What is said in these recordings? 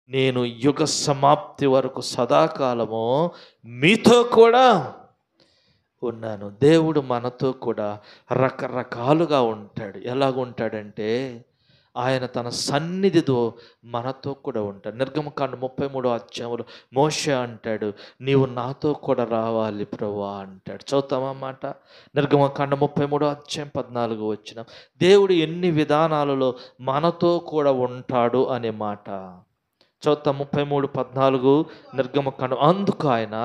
నేను యుగ సమాప్తి వరకు సదాకాలము మీతో కూడా ఉన్నాను. దేవుడు మనతో కూడా రకరకాలుగా ఉంటాడు. ఎలాగుంటాడంటే ఆయన తన సన్నిధితో మనతో కూడా ఉంటాడు. నిర్గమకాండ 33వ అధ్యాయంలో మోషే అంటాడు, నీవు నాతో కూడా రావాలి ప్రభువా అంటాడు. చదువుతామా మాట? నిర్గమకాండ 33వ అధ్యాయం 14 వచనం. దేవుడు ఎన్ని విధానాలలో మనతో కూడా ఉంటాడు అనే మాట చదువుతాం. 33:14 నిర్గమకాండం. అందుకు ఆయన,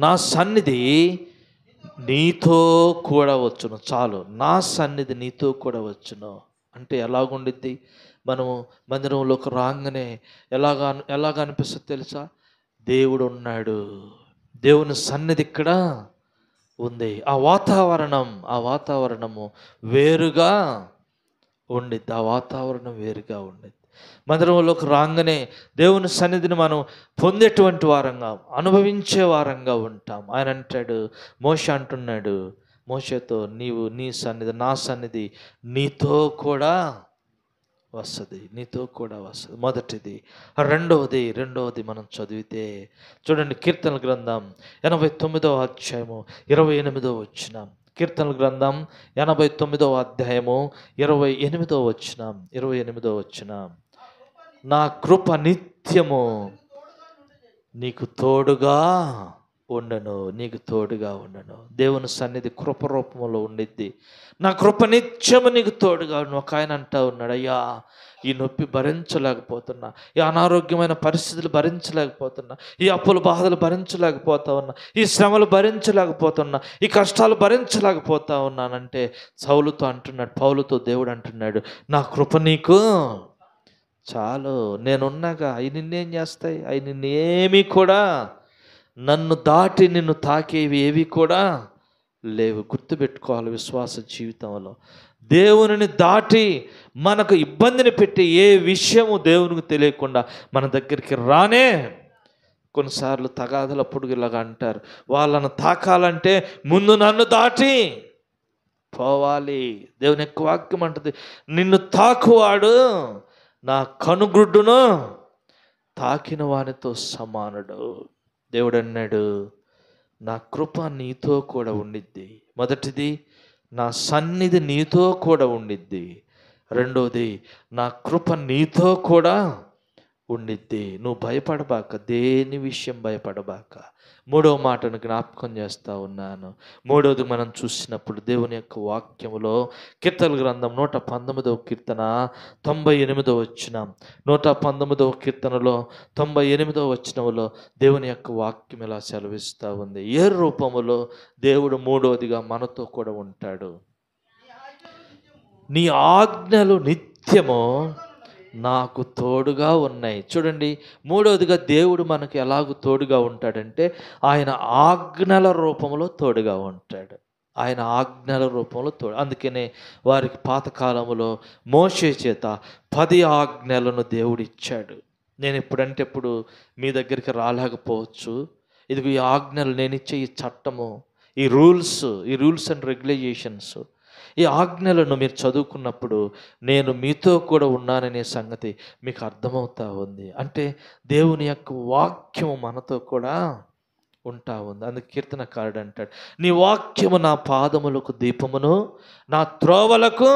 నా సన్నిధి నీతో కూడా వచ్చును. చాలు, నా సన్నిధి నీతో కూడా వచ్చును అంటే ఎలాగుండిద్ది? మనము మందిరంలోకి రాగానే ఎలాగ అనిపిస్తుంది తెలుసా? దేవుడు ఉన్నాడు, దేవుని సన్నిధి ఇక్కడ ఉంది. ఆ వాతావరణము వేరుగా ఉండిద్ది. ఆ వాతావరణం వేరుగా ఉండిద్ది. మందిరంలోకి రాగానే దేవుని సన్నిధిని మనం పొందేటువంటి వారంగా, అనుభవించే వారంగా ఉంటాం. ఆయన అంటాడు, మోషే అంటున్నాడు మోషేతో, నీ సన్నిధి, నా సన్నిధి నీతో కూడా వస్తుంది, నీతో కూడా వస్తుంది. మొదటిది. రెండవది మనం చదివితే చూడండి, కీర్తనల గ్రంథం 89వ అధ్యాయము 28వ వచనం. కీర్తనల గ్రంథం 89వ అధ్యాయము 28వ వచనం. నా కృప నిత్యము నీకు తోడుగా ఉండను. దేవుని సన్నిధి కృప రూపంలో ఉండిద్ది. నా కృప నిత్యము నీకు తోడుగా ఉండను. ఒక ఆయన అంటా ఉన్నాడు, అయ్యా ఈ నొప్పి భరించలేకపోతున్నా, ఈ అనారోగ్యమైన పరిస్థితులు భరించలేకపోతున్నా, ఈ అప్పుల బాధలు భరించలేకపోతా ఉన్నా, ఈ శ్రమలు భరించలేకపోతున్నా, ఈ కష్టాలు భరించలేకపోతా ఉన్నానంటే పౌలుతో దేవుడు అంటున్నాడు, నా కృప నీకు చాలు, నేనున్నాగా. అవి నిన్నేం చేస్తాయి? అవి నిన్నేమీ కూడా, నన్ను దాటి నిన్ను తాకేవి ఏవి కూడా లేవు. గుర్తుపెట్టుకోవాలి, విశ్వాస జీవితంలో దేవునిని దాటి మనకు ఇబ్బందిని పెట్టి ఏ విషయము దేవునికి తెలియకుండా మన దగ్గరికి రానే. కొన్నిసార్లు తగాదలప్పుడు ఇలాగ అంటారు, వాళ్ళను తాకాలంటే ముందు నన్ను దాటి పోవాలి. దేవుని యొక్క వాక్యం అంటుంది, నిన్ను తాకువాడు నా కనుగుడ్డును తాకిన వానితో సమానుడు. దేవుడు అన్నాడు, నా కృప నీతో కూడా ఉండిద్ది. మొదటిది, నా సన్నిధి నీతో కూడా ఉండిద్ది. రెండోది, నా కృప నీతో కూడా ఉండిద్ది. నువ్వు భయపడబాక, దేని విషయం భయపడబాక. మూడవ మాటను జ్ఞాపకం చేస్తూ ఉన్నాను. మూడవది మనం చూసినప్పుడు దేవుని యొక్క వాక్యములో కీర్తనల గ్రంథం 119వ కీర్తన 98వ వచనం. 119వ కీర్తనలో 98వ వచనంలో దేవుని యొక్క వాక్యం ఇలా సెలవిస్తూ ఉంది. ఏ రూపములో దేవుడు మూడవదిగా మనతో కూడా ఉంటాడు? నీ ఆజ్ఞలు నిత్యము నాకు తోడుగా ఉన్నాయి. చూడండి, మూడవదిగా దేవుడు మనకు ఎలాగూ తోడుగా ఉంటాడంటే ఆయన ఆజ్ఞల రూపంలో తోడుగా ఉంటాడు. అందుకనే వారికి పాతకాలములో మోషే చేత 10 ఆజ్ఞలను దేవుడు ఇచ్చాడు. నేను ఎప్పుడు మీ దగ్గరికి రాలేకపోవచ్చు. ఇదిగో ఈ ఆజ్ఞలు, నేను ఇచ్చే ఈ చట్టము, ఈ రూల్స్ అండ్ రెగ్యులేషన్స్, ఈ ఆజ్ఞలను మీరు చదువుకున్నప్పుడు నేను మీతో కూడా ఉన్నాననే సంగతి మీకు అర్థమవుతా ఉంది. అంటే దేవుని యొక్క వాక్యము మనతో కూడా ఉంటా ఉంది. అందుకే కీర్తనకారుడు అంటాడు, నీ వాక్యము నా పాదములకు దీపమును, నా త్రోవలకు.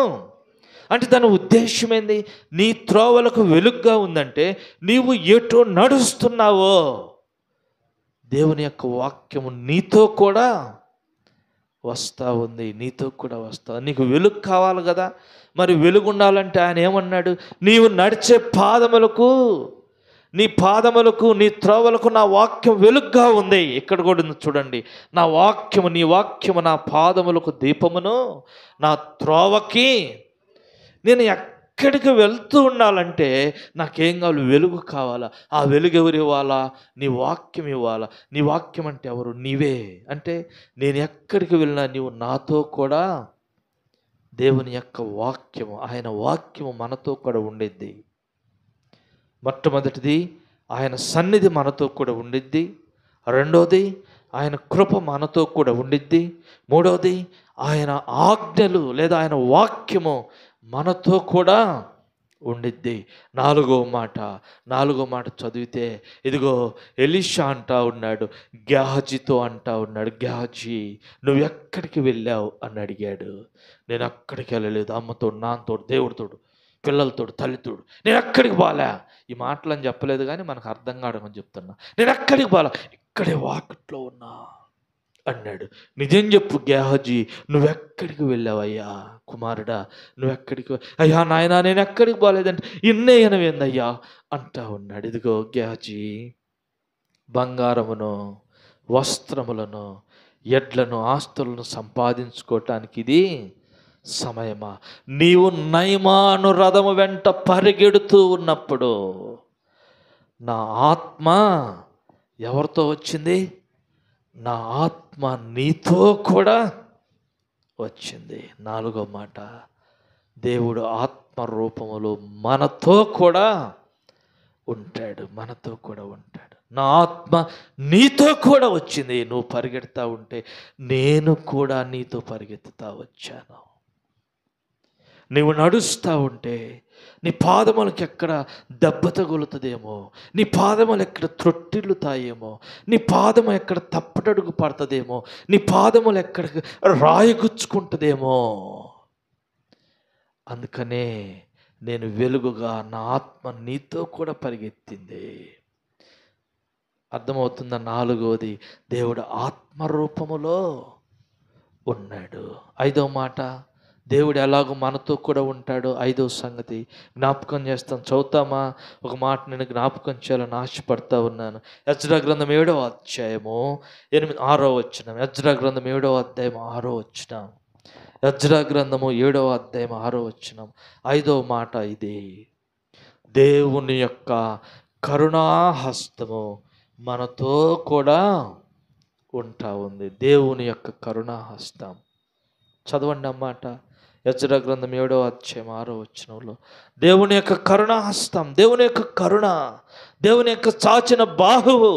అంటే దాని ఉద్దేశం ఏంది? నీ త్రోవలకు వెలుగుగా ఉందంటే నీవు ఎటు నడుస్తున్నావో దేవుని యొక్క వాక్యము నీతో కూడా వస్తూ ఉంది, నీతో కూడా వస్తా. నీకు వెలుగు కావాలి కదా, మరి వెలుగు ఉండాలంటే ఆయన ఏమన్నాడు? నీవు నడిచే నీ పాదములకు నీ త్రోవలకు నా వాక్యం వెలుగుగా ఉంది. ఇక్కడ కూడా ఉంది చూడండి, నీ వాక్యము నా పాదములకు దీపమును, నా త్రోవకి. నేను ఎక్కడికి వెళ్తూ ఉండాలంటే నాకేం కావాలి? వెలుగు కావాలా. ఆ వెలుగు ఎవరు ఇవ్వాలా? నీ వాక్యం ఇవ్వాలా. నీ వాక్యం అంటే ఎవరు? నీవే. అంటే నేను ఎక్కడికి వెళ్ళినా నీవు నాతో కూడా, దేవుని యొక్క వాక్యము, ఆయన వాక్యము మనతో కూడా ఉండిద్ది. మొట్టమొదటిది, ఆయన సన్నిధి మనతో కూడా ఉండిద్ది. రెండోది, ఆయన కృప మనతో కూడా ఉండిద్ది. మూడవది, ఆయన ఆజ్ఞలు లేదా ఆయన వాక్యము మనతో కూడా ఉండిద్ది. నాలుగో మాట చదివితే ఇదిగో ఎలీషా అంటా ఉన్నాడు, గేహజీతో అంటా ఉన్నాడు, గేహజీ నువ్వు ఎక్కడికి వెళ్ళావు అని అడిగాడు. నేను ఎక్కడికి వెళ్ళలేదు, అమ్మతోడు, నాన్నతోడు, దేవుడితోడు, పిల్లలతోడు, తల్లితోడు, నేను ఎక్కడికి పోలే. ఈ మాటలు అని చెప్పలేదు కానీ మనకు అర్థం కావడం చెప్తున్నా. నేను ఎక్కడికి పోలే, ఇక్కడే వాకిట్లో ఉన్నా అన్నాడు. నిజం చెప్పు గేహజీ, నువ్వెక్కడికి వెళ్ళావయ్యా? కుమారుడా నువ్వెక్కడికి? అయ్యా నాయనా నేను ఎక్కడికి పోలేదంటే ఇన్నే ఎనవేందయ్యా అంటా ఉన్నాడు. ఇదిగో గేహజీ, బంగారమును, వస్త్రములను, ఎడ్లను, ఆస్తులను సంపాదించుకోవటానికి ఇది సమయమా? నీవు నయమాను రథము వెంట పరిగెడుతూ ఉన్నప్పుడు నా ఆత్మ ఎవరితో వచ్చింది? నా ఆత్మ నీతో కూడా వచ్చింది. నాలుగో మాట, దేవుడు ఆత్మ రూపములో మనతో కూడా ఉంటాడు, మనతో కూడా ఉంటాడు. నా ఆత్మ నీతో కూడా వచ్చింది. నువ్వు పరిగెడతా ఉంటే నేను కూడా నీతో పరిగెత్తుతా వచ్చాను. నువ్వు నడుస్తూ ఉంటే నీ పాదములకు ఎక్కడ దెబ్బ తగులుతుందేమో, నీ పాదములు ఎక్కడ త్రొట్టిల్లుతాయేమో, నీ పాదము ఎక్కడ తప్పటడుగు పడుతుందేమో, నీ పాదములు ఎక్కడ రాయిగుచ్చుకుంటుందేమో. అందుకనే నేను వెలుగుగా నా ఆత్మ నీతో కూడా పరిగెత్తింది. అర్థమవుతుందా? నాలుగోది, దేవుడు ఆత్మరూపములో ఉన్నాడు. ఐదో మాట, దేవుడు ఎలాగో మనతో కూడా ఉంటాడో ఐదో సంగతి జ్ఞాపకం చేస్తాం. చదువుతామా? ఒక మాట నేను జ్ఞాపకం చేయాలని ఆశపడతా ఉన్నాను. ఎజ్రా గ్రంథం 7వ అధ్యాయము 6వ వచనం. ఎజ్రా గ్రంథం 7వ అధ్యాయం 6వ వచనం. ఎజ్రా గ్రంథము 7వ అధ్యాయం 6వ వచనం. ఐదవ మాట ఇది, దేవుని యొక్క కరుణాహస్తము మనతో కూడా ఉంటా ఉంది. దేవుని యొక్క కరుణాహస్తం. చదవండి అన్నమాట. ఎజ్రా గ్రంథం 7వ అధ్యాయం 6వ వచనంలో దేవుని యొక్క కరుణాహస్తం, దేవుని యొక్క కరుణ, దేవుని యొక్క చాచిన బాహువు,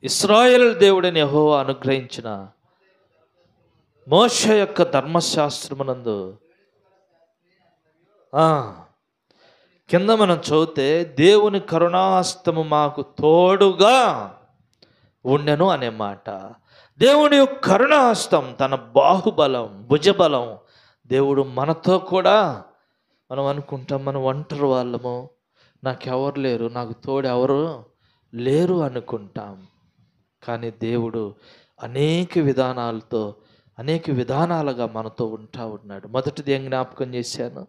ఇశ్రాయేలు దేవుడని యెహోవా అనుగ్రహించిన మోషే యొక్క ధర్మశాస్త్రమునందు కింద మనం చదివితే దేవుని కరుణాహస్తము మాకు తోడుగా ఉండెను అనే మాట. దేవుని యొక్క కరుణాహస్తం, తన బాహుబలం, భుజబలం, దేవుడు మనతో కూడా. మనం అనుకుంటాం మనం ఒంటరి వాళ్ళము, నాకెవరు లేరు, నాకు తోడు ఎవరు లేరు అనుకుంటాం. కానీ దేవుడు అనేక విధానాలతో, అనేక విధానాలుగా మనతో ఉంటా ఉన్నాడు. మొదటిది ఏం జ్ఞాపకం చేశాను?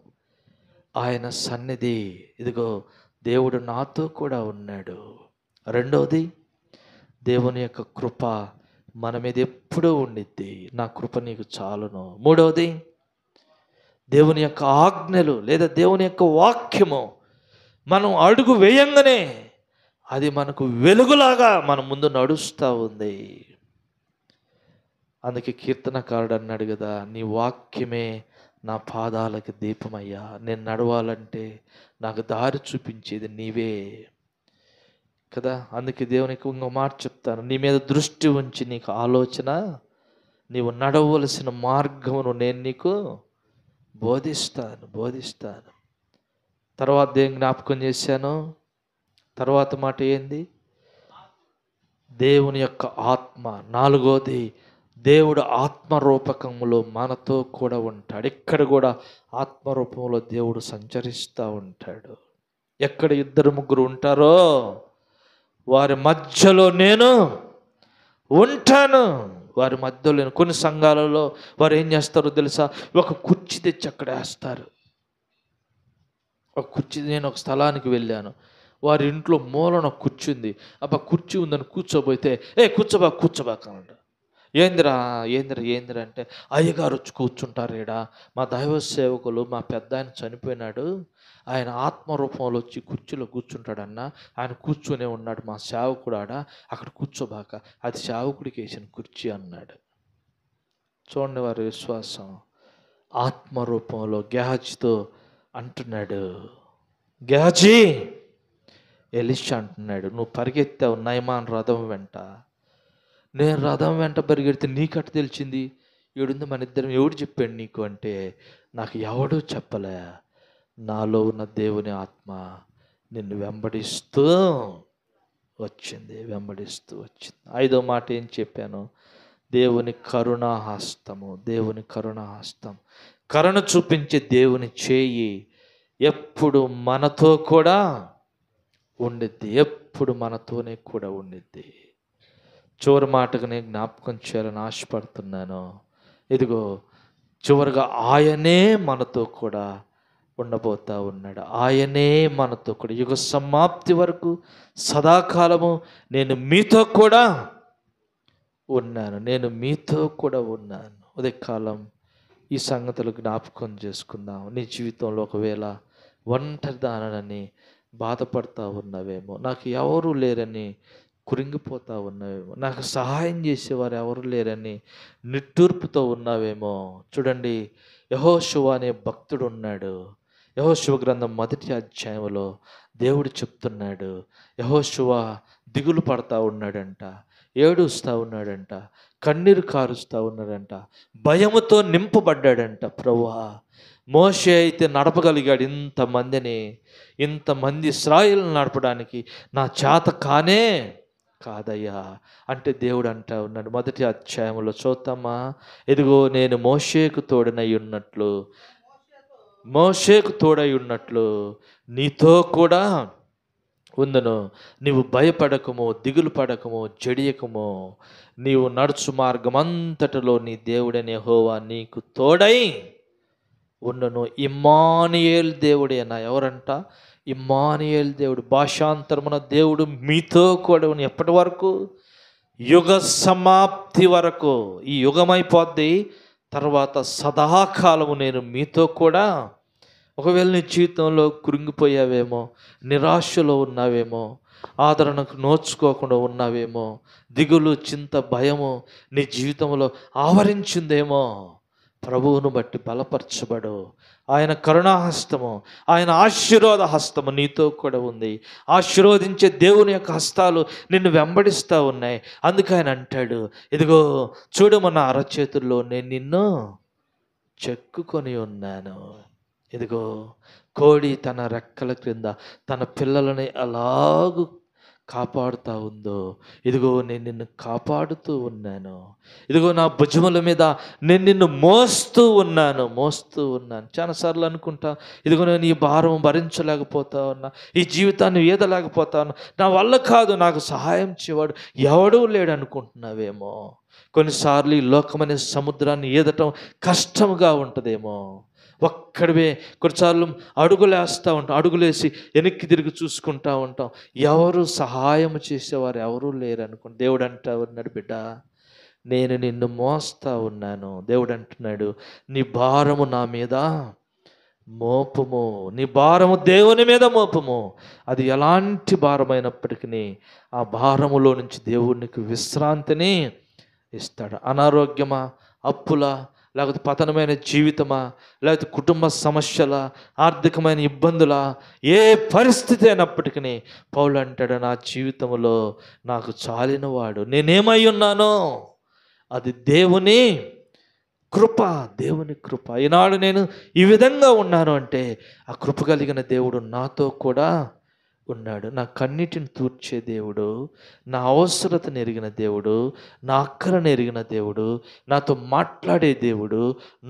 ఆయన సన్నిధి. ఇదిగో దేవుడు నాతో కూడా ఉన్నాడు. రెండవది, దేవుని యొక్క కృప మన మీద ఎప్పుడూ ఉండిద్ది. నా కృప నీకు చాలును. మూడవది, దేవుని యొక్క ఆజ్ఞలు లేదా దేవుని యొక్క వాక్యము మనం అడుగు వేయంగానే అది మనకు వెలుగులాగా మన ముందు నడుస్తూ ఉంది. అందుకే కీర్తనకారుడు అన్నాడు కదా, నీ వాక్యమే నా పాదాలకు దీపమయ్యా. నేను నడవాలంటే నాకు దారి చూపించేది నీవే కదా. అందుకే దేవునికి ఇంకో మాట చెప్తాను, నీ మీద దృష్టి ఉంచి నీకు ఆలోచన, నీవు నడవలసిన మార్గమును నేను నీకు బోధిస్తాను. తర్వాత ఏం జ్ఞాపకం చేశాను? తర్వాత మాట ఏంది? దేవుని యొక్క ఆత్మ. నాలుగోది, దేవుడు ఆత్మరూపకములో మనతో కూడా ఉంటాడు. ఇక్కడ కూడా ఆత్మరూపంలో దేవుడు సంచరిస్తూ ఉంటాడు. ఎక్కడ 2-3 ఉంటారో వారి మధ్యలో నేను ఉంటాను. వారి మధ్యలో కొన్ని సంఘాలలో వారు ఏం చేస్తారో తెలుసా? ఒక కుర్చీ తెచ్చి అక్కడ వేస్తారు. ఒక కుర్చీ, నేను ఒక స్థలానికి వెళ్ళాను, వారి ఇంట్లో మూలన కుర్చీ ఉంది. అబ్బా కుర్చీ ఉందని కూర్చోబోతే కూర్చోబాక ఏందిరా అంటే, అయ్యగారు వచ్చి కూర్చుంటారు ఈడ, మా దైవ సేవకులు, మా పెద్ద ఆయన చనిపోయినాడు, ఆయన ఆత్మరూపంలో వచ్చి కుర్చీలో కూర్చుంటాడన్న, ఆయన కూర్చొనే ఉన్నాడు, మా సేవకుడు ఆడ, అక్కడ కూర్చోబాక, అది సేవకుడికి వేసిన కుర్చీ అన్నాడు. చూడండి వారి విశ్వాసం. ఆత్మరూపంలో గేహజీతో అంటున్నాడు, గేహజీ, ఎలీషా అంటున్నాడు, నువ్వు పరిగెత్తావు నయమాన్ రథం వెంట. నేను రథం వెంట పరిగెడితే నీకట్టు తెలిసింది, ఈడుంది మన ఇద్దరం, ఎవడు చెప్పాడు నీకు అంటే, నాకు ఎవడూ చెప్పలే, నాలో ఉన్న దేవుని ఆత్మ నిన్ను వెంబడిస్తూ వచ్చింది. ఐదో మాట ఏం చెప్పాను? దేవుని కరుణాహస్తము. దేవుని కరుణాహస్తం, కరుణ చూపించే దేవుని చేయి ఎప్పుడు మనతో కూడా ఉండిద్ది, ఎప్పుడు మనతోనే కూడా ఉండిద్ది. చివరి మాటకు నేను జ్ఞాపకం చేయాలని ఆశపడుతున్నాను. ఇదిగో చివరిగా ఆయనే మనతో కూడా ఉండబోతా ఉన్నాడు. ఆయనే మనతో కూడా యుగ సమాప్తి వరకు సదాకాలము నేను మీతో కూడా ఉన్నాను. ఉదయకాలం ఈ సంగతులు జ్ఞాపకం చేసుకుందాం. నీ జీవితంలో ఒకవేళ ఒంటరిదానని బాధపడతా ఉన్నవేమో, నాకు ఎవరు లేరని కురింగిపోతా ఉన్నావేమో, నాకు సహాయం చేసేవారు ఎవరు లేరని నిట్టూర్పుతో ఉన్నావేమో. చూడండి, యెహోషువ అనే భక్తుడు ఉన్నాడు. యెహోషువ గ్రంథం 1వ అధ్యాయంలో దేవుడు చెప్తున్నాడు, యెహోషువ దిగులు పడతా ఉన్నాడంట, ఏడుస్తూ ఉన్నాడంట, కన్నీరు కారుస్తూ ఉన్నాడంట, భయముతో నింపబడ్డాడంట. ప్రభువా, మోషే అయితే నడపగలిగాడు ఇంతమంది ఇశ్రాయేలును నడపడానికి, నా చేత కాదయ్యా అంటే దేవుడు అంటా ఉన్నాడు. 1వ అధ్యాయంలో చూద్దామా? ఇదిగో నేను మోషేకు తోడై ఉన్నట్లు నీతో కూడా ఉందును. నీవు భయపడకము, దిగులు పడకము, జడియకము. నీవు నడుచు మార్గమంతటిలో నీ దేవుడైన యెహోవా నీకు తోడై ఉండును. ఇమ్మానుయేల్ దేవుడేనా? ఎవరంట? ఇమ్మానుయేల్ దేవుడు. భాషాంతరమున దేవుడు మీతో కూడా ఉన్న ఎప్పటి వరకు? యుగ సమాప్తి వరకు. ఈ యుగమైపోద్ది, తర్వాత సదాకాలము నేను మీతో కూడా. ఒకవేళ నీ జీవితంలో కృంగిపోయావేమో, నిరాశలో ఉన్నావేమో, ఆదరణకు నోచుకోకుండా ఉన్నావేమో, దిగులు, చింత, భయము నీ జీవితంలో ఆవరించిందేమో, ప్రభువును బట్టి బలపరచబడు. ఆయన కరుణాహస్తము, ఆయన ఆశీర్వాద హస్తము నీతో కూడా ఉంది. ఆశీర్వదించే దేవుని యొక్క హస్తాలు నిన్ను వెంబడిస్తూ ఉన్నాయి. అందుకు ఆయన అంటాడు, ఇదిగో చూడు, మన అరచేతుల్లో నేను నిన్ను చెక్కుకొని ఉన్నాను. ఇదిగో కోడి తన రెక్కల క్రింద తన పిల్లలని అలాగూ కాపాడుతూ ఉందో, ఇదిగో నేను నిన్ను కాపాడుతూ ఉన్నాను. ఇదిగో నా భుజముల మీద నేను నిన్ను మోస్తూ ఉన్నాను. చాలాసార్లు అనుకుంటా, ఇదిగో నేను ఈ భారం భరించలేకపోతా ఉన్నా, ఈ జీవితాన్ని ఈదలేకపోతా ఉన్నా, నా వల్ల కాదు, నాకు సహాయం చేయవాడు ఎవడూ లేడు అనుకుంటున్నావేమో. కొన్నిసార్లు ఈ లోకమనే సముద్రాన్ని ఈదటం కష్టంగా ఉంటుందేమో. ఒక్కడివే కొన్నిసార్లు అడుగులేసి వెనక్కి తిరిగి చూసుకుంటా ఉంటాం, ఎవరు సహాయం చేసేవారు ఎవరూ లేరు అనుకుంటా. దేవుడు అంటా ఉన్నాడు, బిడ్డ నేను నిన్ను మోస్తా ఉన్నాను. దేవుడు అంటున్నాడు, నీ భారము నా మీద మోపము, నీ భారము దేవుని మీద మోపము. అది ఎలాంటి భారమైనప్పటికీ ఆ భారములో నుంచి దేవునికి విశ్రాంతిని ఇస్తాడు. అనారోగ్యమా, అప్పులా, లేకపోతే పతనమైన జీవితమా, లేకపోతే కుటుంబ సమస్యల, ఆర్థికమైన ఇబ్బందుల, ఏ పరిస్థితి అయినప్పటికీ పౌలు అంటాడు, నా జీవితంలో నాకు చాలినవాడు నేనేమై ఉన్నానో అది దేవుని కృప. ఈనాడు నేను ఈ విధంగా ఉన్నాను అంటే ఆ కృప కలిగిన దేవుడు నాతో కూడా ఉన్నాడు. నా కన్నిటిని తూర్చే దేవుడు, నా అవసరతను ఎరిగిన దేవుడు, నా అక్కరను ఎరిగిన దేవుడు, నాతో మాట్లాడే దేవుడు,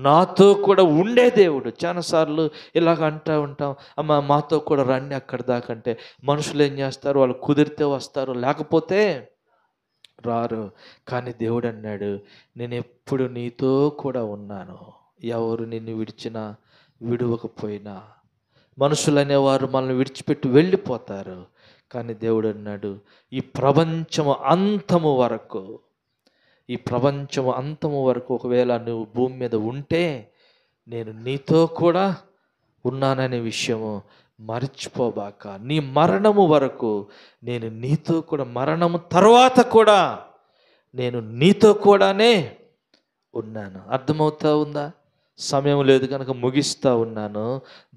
నాతో కూడా ఉండే దేవుడు. చాలాసార్లు ఇలాగ అంటూ ఉంటాం, అమ్మ మాతో కూడా రండి అక్కడి దాకంటే మనుషులు ఏం చేస్తారు, వాళ్ళు కుదిరితే వస్తారు, లేకపోతే రారు. కానీ దేవుడు అన్నాడు, నేను ఎప్పుడు నీతో కూడా ఉన్నాను. ఎవరు నిన్ను విడిచినా విడువకపోయినా, మనుషులు అనేవారు మనల్ని విడిచిపెట్టి వెళ్ళిపోతారు. కానీ దేవుడు అన్నాడు, ఈ ప్రపంచము అంతము వరకు ఒకవేళ నువ్వు భూమి మీద ఉంటే నేను నీతో కూడా ఉన్నాననే విషయము మర్చిపోబాక. నీ మరణము వరకు నేను నీతో కూడా, మరణము తర్వాత కూడా నేను నీతో కూడానే ఉన్నాను. అర్థమవుతా ఉందా? సమయం లేదు కనుక ముగిస్తూ ఉన్నాను.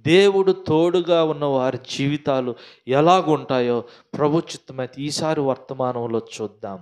దేవుడు తోడుగా ఉన్న వారి జీవితాలు ఎలాగుంటాయో ప్రభు చిత్తమైతే ఈసారి వర్తమానంలో చూద్దాం.